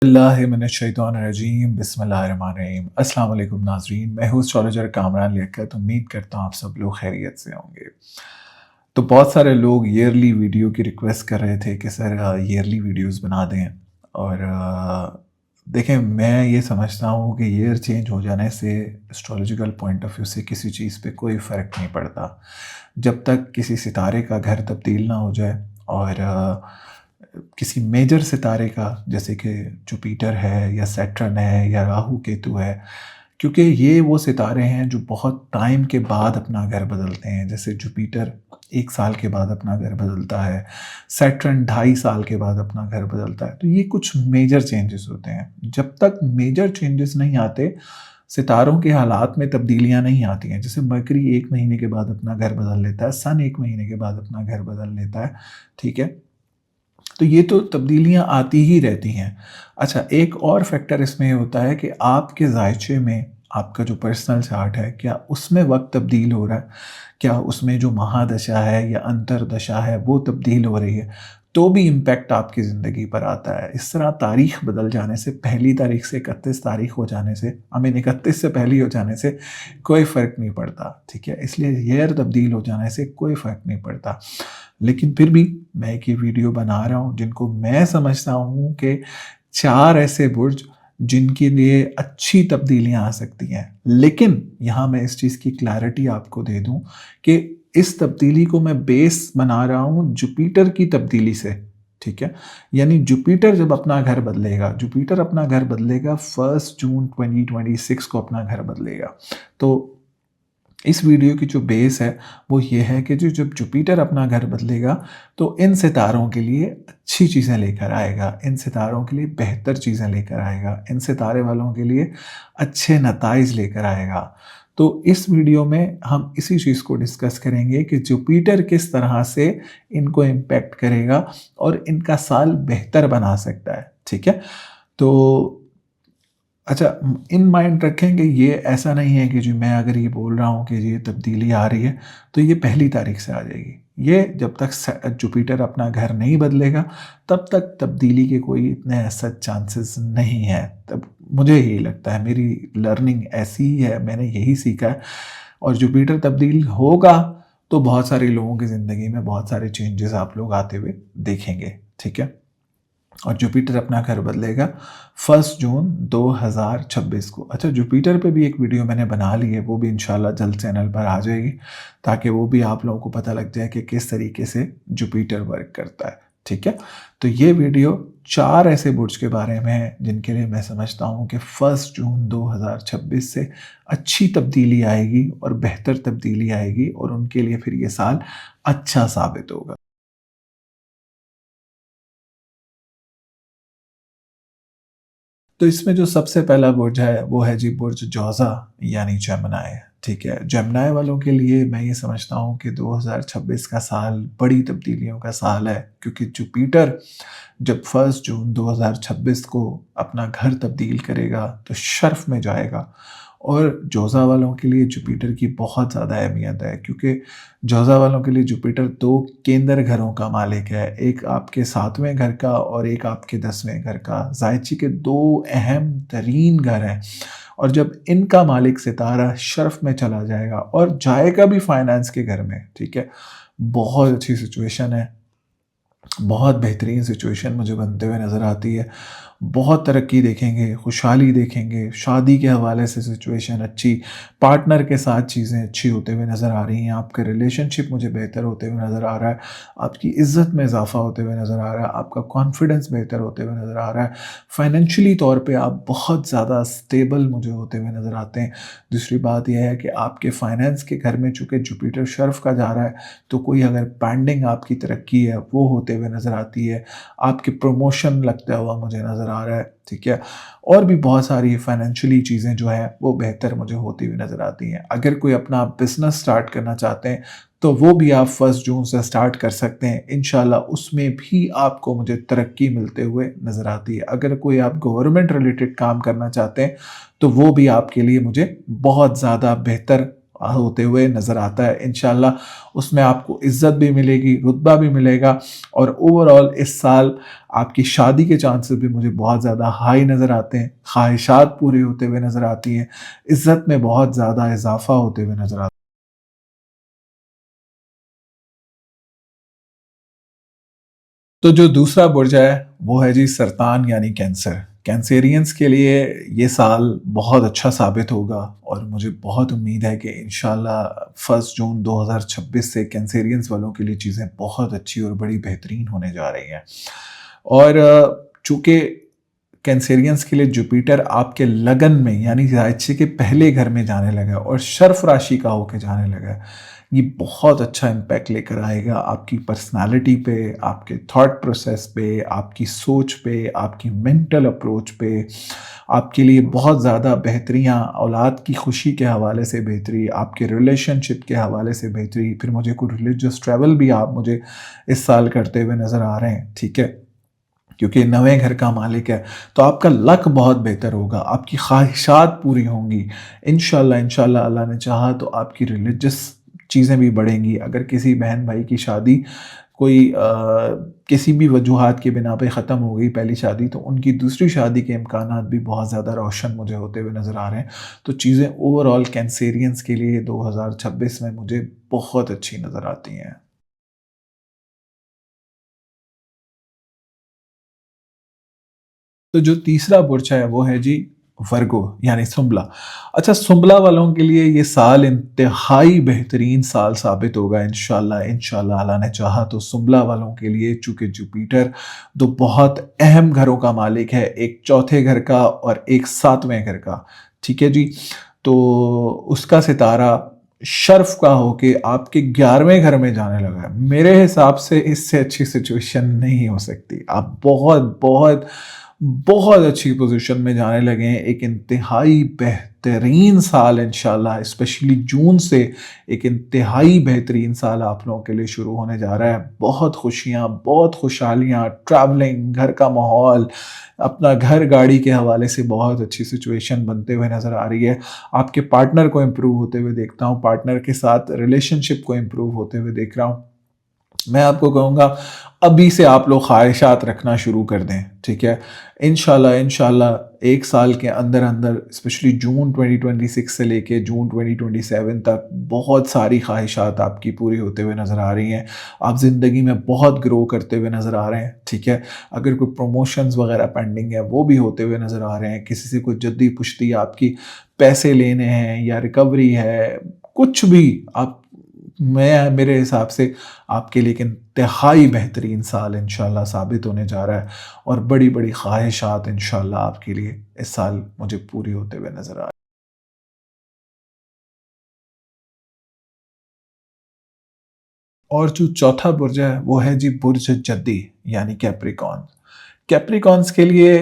बिस्मिल्लाहिर्रहमानिर्रहीम बिस्मिल्लाहिर्रहमानिर्रहीम। अस्सलाम वालेकुम नाज़रीन, मैं हूँ एस्ट्रोलॉजर कामरान लियाकत। उम्मीद करता हूँ आप सब लोग खैरियत से होंगे। तो बहुत सारे लोग ईयरली वीडियो की रिक्वेस्ट कर रहे थे कि सर ईयरली वीडियोस बना दें। और देखें, मैं ये समझता हूँ कि ईयर चेंज हो जाने से एस्ट्रोलॉजिकल पॉइंट ऑफ व्यू से किसी चीज़ पे कोई फ़र्क नहीं पड़ता जब तक किसी सितारे का घर तब्दील ना हो जाए। और किसी मेजर सितारे का, जैसे कि जुपिटर है या सैटर्न है या राहु केतु है, क्योंकि ये वो सितारे हैं जो बहुत टाइम के बाद अपना घर बदलते हैं। जैसे जुपिटर 1 साल के बाद अपना घर बदलता है, सैटर्न 2.5 साल के बाद अपना घर बदलता है। तो ये कुछ मेजर चेंजेस होते हैं। जब तक मेजर चेंजेस नहीं आते, सितारों के हालात में तब्दीलियां नहीं आती हैं। जैसे मरकरी 1 महीने के बाद अपना घर बदल लेता है, सन 1 महीने के बाद अपना घर बदल लेता है। ठीक है, तो ये तो तब्दीलियाँ आती ही रहती हैं। अच्छा, एक और फैक्टर इसमें होता है कि आपके ज़ायचे में आपका जो पर्सनल चार्ट है, क्या उसमें वक़्त तब्दील हो रहा है? क्या उसमें जो महादशा है या अंतरदशा है वो तब्दील हो रही है? तो भी इम्पैक्ट आपकी ज़िंदगी पर आता है। इस तरह तारीख़ बदल जाने से, पहली तारीख़ से 31 तारीख़ हो जाने से, आई मीन 31 से पहली हो जाने से कोई फ़र्क नहीं पड़ता। ठीक है? इसलिए ईयर तब्दील हो जाने से कोई फ़र्क नहीं पड़ता। लेकिन फिर भी मैं एक ये वीडियो बना रहा हूँ जिनको मैं समझता हूँ कि 4 ऐसे बुर्ज जिनके लिए अच्छी तब्दीलियाँ आ सकती हैं। लेकिन यहाँ मैं इस चीज़ की क्लैरिटी आपको दे दूँ कि इस तब्दीली को मैं बेस बना रहा हूँ जुपिटर की तब्दीली से। ठीक है? यानी जुपिटर जब अपना घर बदलेगा, जुपिटर अपना घर बदलेगा 1 जून 2026 को अपना घर बदलेगा। तो इस वीडियो की जो बेस है वो ये है कि जो जब जुपिटर अपना घर बदलेगा तो इन सितारों के लिए अच्छी चीज़ें लेकर आएगा, इन सितारों के लिए बेहतर चीज़ें लेकर आएगा, इन सितारे वालों के लिए अच्छे नताइज लेकर आएगा। तो इस वीडियो में हम इसी चीज़ को डिस्कस करेंगे कि जुपिटर किस तरह से इनको इम्पैक्ट करेगा और इनका साल बेहतर बना सकता है। ठीक है? तो अच्छा, इन माइंड रखें कि ये ऐसा नहीं है कि जी मैं अगर ये बोल रहा हूँ कि ये तब्दीली आ रही है तो ये पहली तारीख से आ जाएगी। ये जब तक जुपिटर अपना घर नहीं बदलेगा तब तक तब्दीली के कोई इतने ऐसा चांसेस नहीं है। तब मुझे यही लगता है, मेरी लर्निंग ऐसी ही है, मैंने यही सीखा है। और जुपिटर तब्दील होगा तो बहुत सारे लोगों की ज़िंदगी में बहुत सारे चेंजेस आप लोग आते हुए देखेंगे। ठीक है? और जुपिटर अपना घर बदलेगा 1 जून 2026 को। अच्छा, जुपिटर पे भी एक वीडियो मैंने बना ली है, वो भी इंशाल्लाह जल्द चैनल पर आ जाएगी, ताकि वो भी आप लोगों को पता लग जाए कि किस तरीके से जुपिटर वर्क करता है। ठीक है? तो ये वीडियो 4 ऐसे बुर्ज के बारे में है जिनके लिए मैं समझता हूँ कि 1 जून 2026 से अच्छी तब्दीली आएगी और बेहतर तब्दीली आएगी और उनके लिए फिर ये साल अच्छा साबित होगा। तो इसमें जो सबसे पहला बुर्ज है वो है जी बुर्ज जौज़ा यानी जेमिनी। ठीक है? जेमिनी वालों के लिए मैं ये समझता हूँ कि 2026 का साल बड़ी तब्दीलियों का साल है, क्योंकि जुपिटर जब 1 जून 2026 को अपना घर तब्दील करेगा तो शर्फ़ में जाएगा। और जौज़ा वालों के लिए जुपिटर की बहुत ज़्यादा अहमियत है, क्योंकि जौज़ा वालों के लिए जुपिटर 2 केंद्र घरों का मालिक है, एक आपके 7वें घर का और एक आपके 10वें घर का। जायची के 2 अहम तरीन घर हैं, और जब इनका मालिक सितारा शर्फ़ में चला जाएगा और जाएगा भी फाइनेंस के घर में। ठीक है? बहुत अच्छी सिचुएशन है, बहुत बेहतरीन सिचुएशन मुझे बनते हुए नज़र आती है। बहुत तरक्की देखेंगे, खुशहाली देखेंगे, शादी के हवाले से सिचुएशन अच्छी, पार्टनर के साथ चीज़ें अच्छी होते हुए नज़र आ रही हैं, आपका रिलेशनशिप मुझे बेहतर होते हुए नज़र आ रहा है, आपकी इज़्ज़त में इज़ाफ़ा होते हुए नज़र आ रहा है, आपका कॉन्फिडेंस बेहतर होते हुए नज़र आ रहा है, फाइनेंशियली तौर पे आप बहुत ज़्यादा स्टेबल मुझे होते हुए नज़र आते हैं। दूसरी बात ये है कि आपके फाइनेंस के घर में चूँकि जुपिटर शर्फ़ का जा रहा है, तो कोई अगर पेंडिंग आपकी तरक्की है वो होते हुए नज़र आती है, आपकी प्रमोशन लगता हुआ मुझे नज़र आ रहा है। ठीक है? और भी बहुत सारी फाइनेंशियली चीज़ें जो हैं वो बेहतर मुझे होती हुई नज़र आती हैं। अगर कोई अपना बिज़नेस स्टार्ट करना चाहते हैं तो वो भी आप 1 जून से स्टार्ट कर सकते हैं। इंशाल्लाह उसमें भी आपको मुझे तरक्की मिलते हुए नज़र आती है। अगर कोई आप गवर्नमेंट रिलेटेड काम करना चाहते हैं तो वो भी आपके लिए मुझे बहुत ज़्यादा बेहतर होते हुए नज़र आता है। इंशाल्लाह उसमें आपको इज़्ज़त भी मिलेगी, रुतबा भी मिलेगा और ओवरऑल इस साल आपकी शादी के चांसेस भी मुझे बहुत ज़्यादा हाई नज़र आते हैं, ख्वाहिशात पूरी होते हुए नज़र आती हैं, इज़्ज़त में बहुत ज़्यादा इज़ाफ़ा होते हुए नज़र आता है। तो जो दूसरा बुर्ज है, वो है जी सरतान यानी कैंसर। कैंसेरियंस के लिए ये साल बहुत अच्छा साबित होगा और मुझे बहुत उम्मीद है कि इंशाल्लाह 1 जून 2026 से कैंसेरियंस वालों के लिए चीज़ें बहुत अच्छी और बड़ी बेहतरीन होने जा रही हैं। और चूँकि कैंसेरियंस के लिए जुपिटर आपके लगन में यानी ज़ाहिर के पहले घर में जाने लगा है और शर्फ राशि का होके जाने लगा है। ये बहुत अच्छा इम्पैक्ट लेकर आएगा आपकी पर्सनालिटी पे, आपके थॉट प्रोसेस पे, आपकी सोच पे, आपकी मेंटल अप्रोच पे, आपके लिए बहुत ज़्यादा बेहतरियाँ, औलाद की खुशी के हवाले से बेहतरी, आपके रिलेशनशिप के हवाले से बेहतरी, फिर मुझे कोई रिलीजियस ट्रैवल भी आप मुझे इस साल करते हुए नज़र आ रहे हैं, ठीक है? क्योंकि नवे घर का मालिक है, तो आपका लक बहुत बेहतर होगा, आपकी ख्वाहिशात पूरी होंगी। इंशाल्लाह, इंशाल्लाह अल्लाह ने चाहा तो आपकी रिलीजियस चीज़ें भी बढ़ेंगी। अगर किसी बहन-भाई की शादी कोई किसी भी वजूहात की बिना पे ख़त्म हो गई पहली शादी, तो उनकी दूसरी शादी के इम्कानात भी बहुत ज़्यादा रोशन मुझे होते हुए नज़र आ रहे हैं। तो चीज़ें ओवरऑल कैंसेरियंस के लिए 2026 में मुझे बहुत अच्छी नज़र आती हैं। तो जो तीसरा बुर्ज है वो है जी वर्गो यानी सुंबला। अच्छा, सुंबला वालों के लिए ये साल इंतहाई बेहतरीन साल साबित होगा इंशाल्लाह, इंशाल्लाह अल्लाह ने चाहा तो। सुंबला वालों के लिए चूँकि जुपिटर 2 बहुत अहम घरों का मालिक है, एक चौथे घर का और एक 7वें घर का, ठीक है जी? तो उसका सितारा शर्फ़ का होके आपके 11वें घर में जाने लगा है। मेरे हिसाब से इससे अच्छी सिचुएशन नहीं हो सकती। आप बहुत, बहुत बहुत अच्छी पोज़ीशन में जाने लगे हैं। एक इंतहाई बेहतरीन साल इंशाल्लाह स्पेशली जून से एक इंतहाई बेहतरीन साल आप लोगों के लिए शुरू होने जा रहा है। बहुत खुशियाँ, बहुत खुशहालियाँ, ट्रैवलिंग, घर का माहौल, अपना घर गाड़ी के हवाले से बहुत अच्छी सिचुएशन बनते हुए नज़र आ रही है। आपके पार्टनर को इम्प्रूव होते हुए देखता हूँ, पार्टनर के साथ रिलेशनशिप को इम्प्रूव होते हुए देख रहा हूँ। मैं आपको कहूँगा अभी से आप लोग ख्वाहिशात रखना शुरू कर दें, ठीक है? इंशाल्लाह, इंशाल्लाह 1 साल के अंदर-अंदर स्पेशली जून 2026 से लेके जून 2027 तक बहुत सारी ख्वाहिशात आपकी पूरी होते हुए नज़र आ रही हैं। आप ज़िंदगी में बहुत ग्रो करते हुए नज़र आ रहे हैं, ठीक है? अगर कोई प्रमोशंस वग़ैरह पेंडिंग है, वो भी होते हुए नज़र आ रहे हैं। किसी से कोई जद्दी-पुश्ती आपकी पैसे लेने हैं या रिकवरी है, कुछ भी आप मैं मेरे हिसाब से आपके लिए एक इंतहाई बेहतरीन साल इंशाल्लाह साबित होने जा रहा है और बड़ी-बड़ी ख्वाहिशात इंशाल्लाह आपके लिए इस साल मुझे पूरी होते हुए नज़र आ रही हैं। और जो चौथा बुर्ज है वो है जी बुर्ज जद्दी यानी कैप्रिकॉर्न। कैप्रिकॉर्न्स के लिए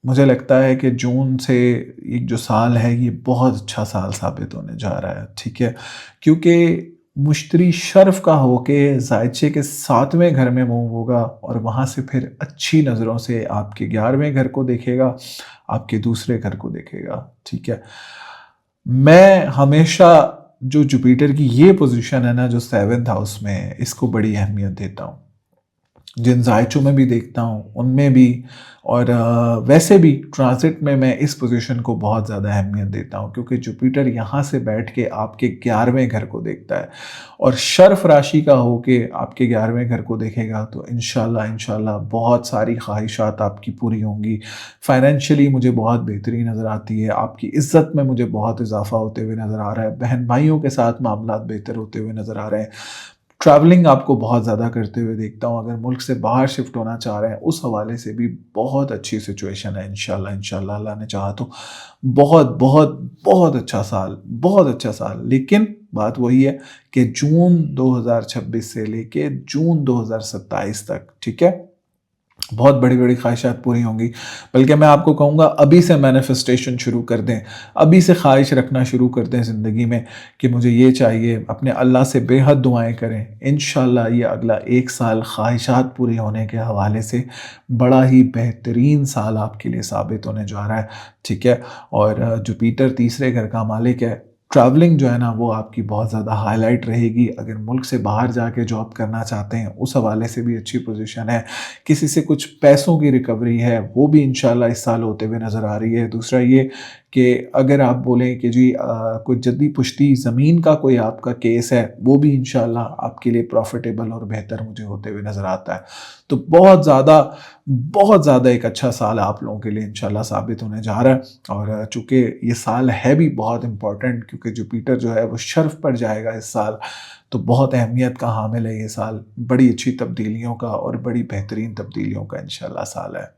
मुझे लगता है कि जून से ये जो साल है ये बहुत अच्छा साल साबित होने जा रहा है, ठीक है? क्योंकि मुश्तरी शर्फ़ का होके ज़ायचे के 7वें घर में मूव होगा और वहाँ से फिर अच्छी नज़रों से आपके 11वें घर को देखेगा, आपके दूसरे घर को देखेगा, ठीक है? मैं हमेशा जो जुपिटर की ये पोज़ीशन है ना जो 7th हाउस में है, इसको बड़ी अहमियत देता हूँ। जिन ज़ायचों में भी देखता हूँ, उनमें भी और वैसे भी ट्रांज़िट में मैं इस पोज़ीशन को बहुत ज़्यादा अहमियत देता हूँ क्योंकि जुपिटर यहाँ से बैठ के आपके 11वें घर को देखता है और शर्फ़ राशि का होके आपके 11वें घर को देखेगा तो इंशाल्लाह, इंशाल्लाह बहुत सारी ख़्वाहिशात आपकी पूरी होंगी। फ़ाइनेंशियली मुझे बहुत बेहतरी नज़र आती है, आपकी इज़्ज़त में मुझे बहुत इज़ाफ़ा होते हुए नज़र आ रहा है, बहन-भाइयों के साथ मामलात बेहतर होते हुए नज़र आ रहे हैं। ट्रैवलिंग आपको बहुत ज़्यादा करते हुए देखता हूँ, अगर मुल्क से बाहर शिफ्ट होना चाह रहे हैं, उस हवाले से भी बहुत अच्छी सिचुएशन है इंशाल्लाह, इंशाल्लाह अल्लाह ने चाहा तो। बहुत, बहुत, बहुत अच्छा साल, बहुत अच्छा साल। लेकिन बात वही है कि जून 2026 से लेके जून 2027 तक, ठीक है? बहुत बड़ी-बड़ी ख़्वाहिशात पूरी होंगी। बल्कि मैं आपको कहूँगा अभी से मैनिफेस्टेशन शुरू कर दें। अभी से ख़्वाहिश रखना शुरू कर दें ज़िंदगी में कि मुझे ये चाहिए। अपने अल्लाह से बेहद दुआएँ करें। इंशाल्लाह ये अगला 1 साल ख़्वाहिशात पूरी होने के हवाले से बड़ा ही बेहतरीन साल आपके लिए साबित होने जा रहा है। ठीक है? और जुपिटर तीसरे घर का मालिक है। ट्रैवलिंग जो है ना वो आपकी बहुत ज़्यादा हाईलाइट रहेगी। अगर मुल्क से बाहर जाके जॉब करना चाहते हैं उस हवाले से भी अच्छी पोजीशन है। किसी से कुछ पैसों की रिकवरी है वो भी इंशाल्लाह इस साल होते हुए नज़र आ रही है। दूसरा ये कि अगर आप बोलें कि जी कोई जद्दी पुश्ती ज़मीन का कोई आपका केस है वो भी इंशाल्लाह आपके लिए प्रॉफिटेबल और बेहतर मुझे होते हुए नज़र आता है। तो बहुत ज़्यादा एक अच्छा साल आप लोगों के लिए इंशाल्लाह साबित होने जा रहा है। और चूँकि ये साल है भी बहुत इम्पोर्टेंट क्योंकि जुपिटर जो है वो शर्फ़ पर जाएगा इस साल, तो बहुत अहमियत का हामिल है ये साल। बड़ी अच्छी तब्दीलियों का और बड़ी बेहतरीन तब्दीलियों का इंशाल्लाह साल है।